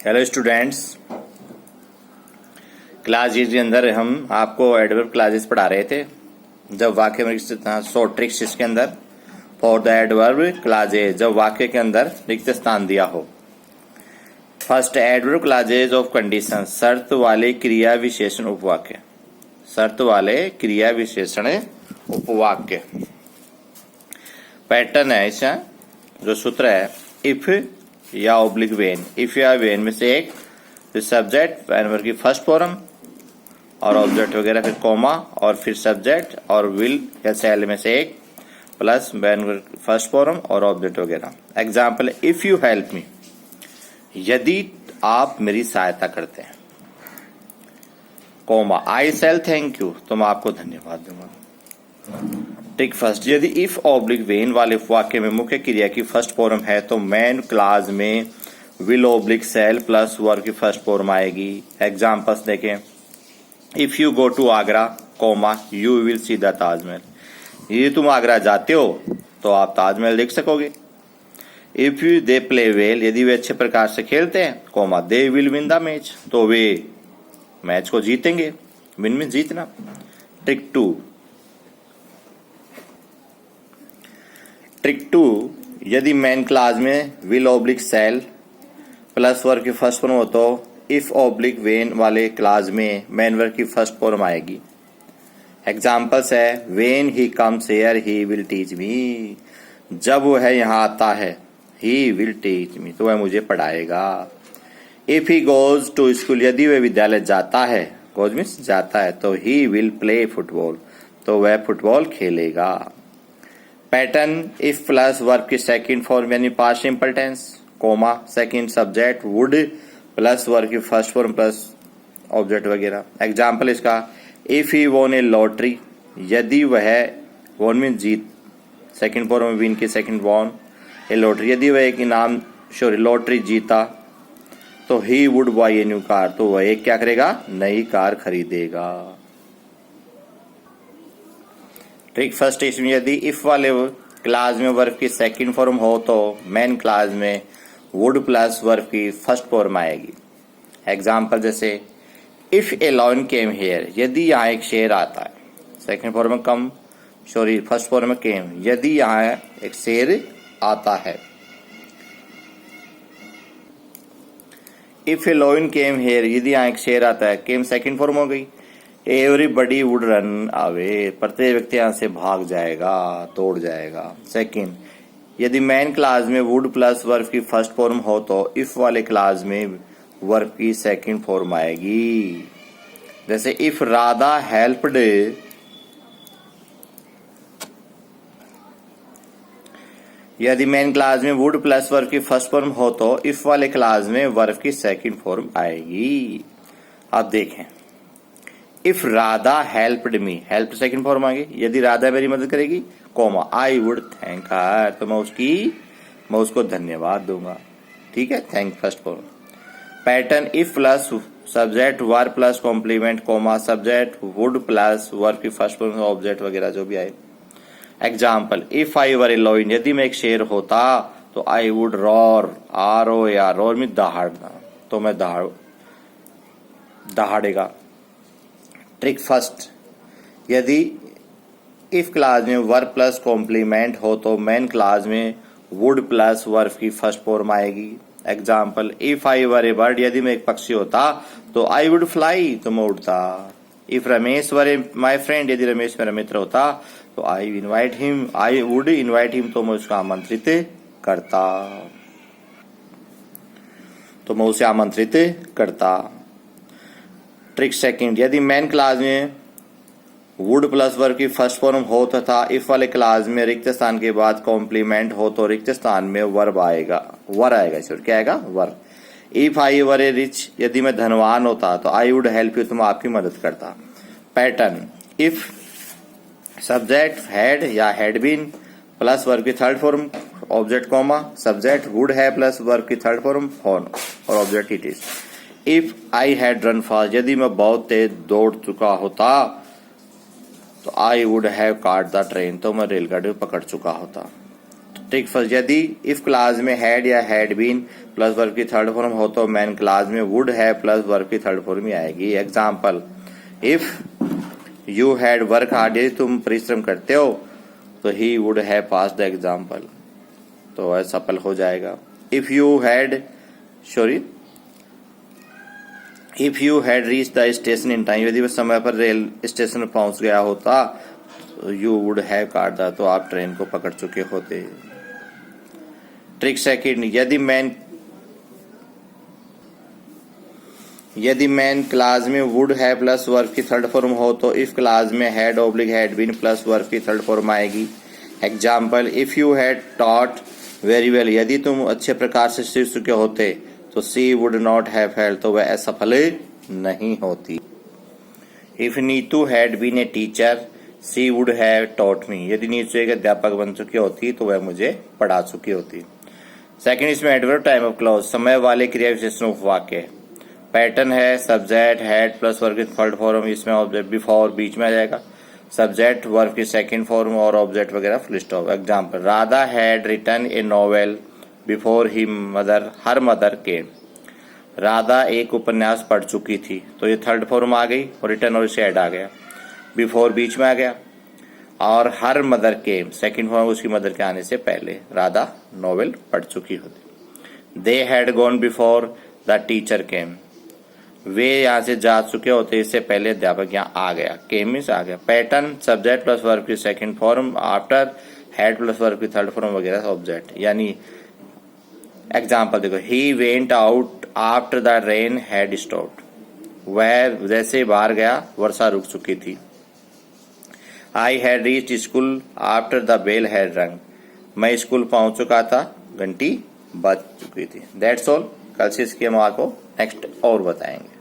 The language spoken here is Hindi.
हेलो स्टूडेंट्स, क्लास जी के अंदर हम आपको एडवर्ब क्लासेस पढ़ा रहे थे। जब वाक्य में शॉर्ट ट्रिक्स इसके अंदर फॉर द एडवर्ब क्लासेस, जब वाक्य के अंदर रिक्त स्थान दिया हो। First, adverb classes of condition, शर्त वाले क्रिया विशेषण उपवाक्य। शर्त वाले क्रिया विशेषण उपवाक्य पैटर्न है इसका। जो सूत्र है इफ या ऑब्लिक वेन, इफ या वेन में से एक, फिर सब्जेक्ट वेन की फर्स्ट फॉर्म और ऑब्जेक्ट वगैरह, फिर कोमा और फिर सब्जेक्ट और विल या सेल में से एक प्लस वेन फर्स्ट फॉर्म और ऑब्जेक्ट वगैरह। Example, if you help me, यदि आप मेरी सहायता करते हैं, comma I shall thank you, तो मैं आपको धन्यवाद दूंगा। टिक फर्स्ट, यदि इफ ऑब्लिक वेन वाले वाक्य में मुख्य क्रिया की फर्स्ट फॉर्म है तो मैन क्लास में will oblique shall plus verb की फर्स्ट फॉर्म आएगी। एग्जाम्पल्स देखें, if you go to Agra, comma you will see the Taj Mahal, यदि तुम आगरा जाते हो तो आप ताजमहल देख सकोगे। If you they play well, यदि वे अच्छे प्रकार से खेलते हैं, comma they will win the match, तो वे मैच को जीतेंगे। विन में जीतना। ट्रिक टू, यदि मैन क्लास में will oblique shall plus verb की फर्स्ट फॉर्म हो तो इफ ऑब्लिक वेन वाले क्लास में मैन वर्ब की फर्स्ट फॉर्म आएगी। एग्जाम्पल्स है, when he comes here he will teach me, जब वो है यहाँ आता है, ही विल टीच मी, तो वह मुझे पढ़ाएगा। If he goes to school, यदि वह विद्यालय जाता है, गोज मीन्स जाता है, तो ही विल प्ले फुटबॉल, तो वह फुटबॉल खेलेगा। पैटर्न, इफ प्लस वर्ब की सेकंड फॉर्म यानी past simple tense, comma second subject would plus verb की फर्स्ट फॉर्म प्लस ऑब्जेक्ट वगैरह। एग्जाम्पल इसका, if he won a lottery, यदि वह, वोन मीन जीत, सेकंड फॉर्म विन की सेकंड वॉन ए लॉटरी, यदि वह एक इनाम लॉटरी जीता तो he would buy a new car, तो वह एक क्या करेगा, नई कार खरीदेगा। ट्रिक फर्स्ट, इसमें यदि इफ वाले क्लास में वर्ब की सेकंड फॉर्म हो तो मैन क्लास में वुड प्लस वर्ब की फर्स्ट फॉर्म आएगी। एग्जाम्पल जैसे, if A lion came here, यदि यहाँ एक शेर आता है, सेकंड फॉर्म में कम, सॉरी फर्स्ट फॉर्म में केम, यदि यहाँ एक शेर आता है। If A lion came here, यदि यहाँ एक शेर आता है, केम सेकंड फॉर्म हो गई। एवरीबडी वुड रन अवे, प्रत्येक व्यक्ति यहाँ से भाग जाएगा, तोड़ जाएगा। सेकंड, यदि मैन क्लास में वुड प्लस वर्ब की फर्स्ट फॉर्म हो तो इफ वाले क्लास में वर्ब की सेकंड फॉर्म आएगी। जैसे इफ राधा हेल्प्ड, यदि मैन क्लास में वुड प्लस वर्ब की फर्स्ट फॉर्म हो तो इफ वाले क्लास में वर्ब की सेकंड फॉर्म आएगी। अब देखें, if Radha helped me, help second form आ गई, यदि राधा मेरी मदद करेगी, comma I would thank her, तो मैं उसको धन्यवाद दूंगा। ठीक है, thank first form. Pattern, if plus subject verb plus complement, comma subject would plus verb की फर्स्ट फॉर्म ऑब्जेक्ट वगैरह जो भी आए। Example, if I were a lion, यदि मैं एक शेर होता तो I would roar, R O R, roar में दहाड़ना, तो मैं दहाड़ेगा। ट्रिक फर्स्ट, यदि इफ क्लास में वर्ब प्लस कॉम्प्लीमेंट हो तो मैन क्लास में वुड प्लस वर्ब की फर्स्ट फॉर्म आएगी। Example, if I were A bird, यदि मैं एक पक्षी होता तो आई वुड फ्लाई, तो मैं उड़ता। If Ramesh were A my friend, यदि रमेश मेरा मित्र होता तो आई वुड इनवाइट हिम, तो मैं उसका आमंत्रित करता, तो मैं उसे आमंत्रित करता। ट्रिक सेकंड, यदि मैन क्लास में वुड प्लस वर्ब की फर्स्ट फॉर्म हो तथा इफ वाले क्लास में रिक्त स्थान के बाद कॉम्प्लीमेंट हो तो रिक्त स्थान में वर्ब आएगा, क्या आएगा, verb. If I were A rich, यदि मैं धनवान होता तो आई वुड हेल्प यू, तो मैं आपकी मदद करता। पैटर्न, इफ सब्जेक्ट हैड या हैड बीन प्लस वर्ब की third form object, comma subject would है प्लस वर्ब की थर्ड फॉर्म और object it is. If I had run fast, यदि मैं बहुत तेज दौड़ चुका होता तो I would have caught the train, तो मैं रेलगाड़ी पकड़ चुका होता। ट्रिक फर्स्ट, यदि इफ क्लास में हैड या हैड बीन प्लस वर्ब की थर्ड फॉर्म हो तो मैन क्लास में वुड है प्लस वर्ब की थर्ड फॉर्म ही आएगी। Example, if you had work hard, यदि तुम परिश्रम करते हो तो he would have pass the example, तो वह सफल हो जाएगा। If you had reach the station in time, यदि वह समय पर रेल स्टेशन में पहुंच गया होता you would have caught the, तो आप ट्रेन को पकड़ चुके होते। ट्रिक सेकंड, यदि मैन क्लास में वुड है प्लस वर्ब की थर्ड फॉर्म हो तो इफ क्लास में had oblique had been plus verb की थर्ड फॉर्म आएगी। Example, if you had taught very well, यदि तुम अच्छे प्रकार से सीख चुके होते तो she would not have failed, तो वह असफल नहीं होती। If Neetu had been a teacher she would have taught me, यदि नीतू एक अध्यापक बन चुकी होती तो वह मुझे पढ़ा चुकी होती। सेकंड, इसमें एडवर्ब टाइम ऑफ क्लॉज, समय वाले क्रिया विशेषण वाक्य। पैटर्न है सब्जेक्ट हैड प्लस वर्ब की थर्ड फॉर्म, इसमें ऑब्जेक्ट बिफोर बीच में आ जाएगा, सब्जेक्ट वर्ब की सेकंड फॉर्म और ऑब्जेक्ट वगैरह full stop. Example, Radha had written a novel before he mother her mother came, Radha एक उपन्यास पढ़ चुकी थी, तो ये थर्ड फॉर्म आ गई और रिटन और इसे ऐड आ गया, बिफोर बीच में आ गया और her mother came second form उसकी मदर के आने से पहले राधा नॉवेल पढ़ चुकी होती। They had gone before the teacher came, वे यहाँ से जा चुके होते इससे पहले अध्यापक यहाँ आ गया, केम मींस आ गया। पैटर्न सब्जेक्ट प्लस वर्ब की second form after had plus verb की थर्ड फॉर्म वगैरह ऑब्जेक्ट। यानी एग्जाम्पल देखो, he went out after the rain had stopped, वह जैसे बाहर गया वर्षा रुक चुकी थी। I had reached school after the bell had rung, मैं स्कूल पहुंच चुका था घंटी बज चुकी थी। That's all. कल से इसके हम आपको नेक्स्ट और बताएंगे।